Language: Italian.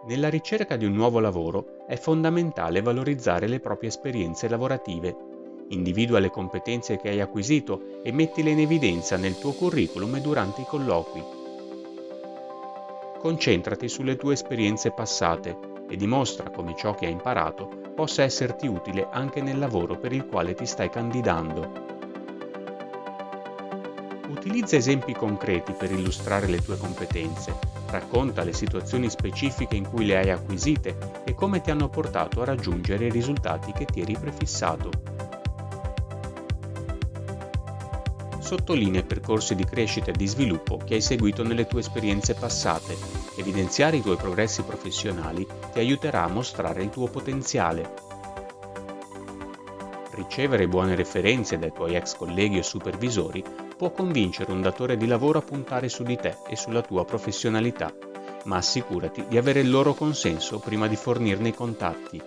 Nella ricerca di un nuovo lavoro è fondamentale valorizzare le proprie esperienze lavorative. Individua le competenze che hai acquisito e mettile in evidenza nel tuo curriculum e durante i colloqui. Concentrati sulle tue esperienze passate e dimostra come ciò che hai imparato possa esserti utile anche nel lavoro per il quale ti stai candidando. Utilizza esempi concreti per illustrare le tue competenze, racconta le situazioni specifiche in cui le hai acquisite e come ti hanno portato a raggiungere i risultati che ti eri prefissato. Sottolinea i percorsi di crescita e di sviluppo che hai seguito nelle tue esperienze passate. Evidenziare i tuoi progressi professionali ti aiuterà a mostrare il tuo potenziale. Ricevere buone referenze dai tuoi ex colleghi o supervisori può convincere un datore di lavoro a puntare su di te e sulla tua professionalità, ma assicurati di avere il loro consenso prima di fornirne i contatti.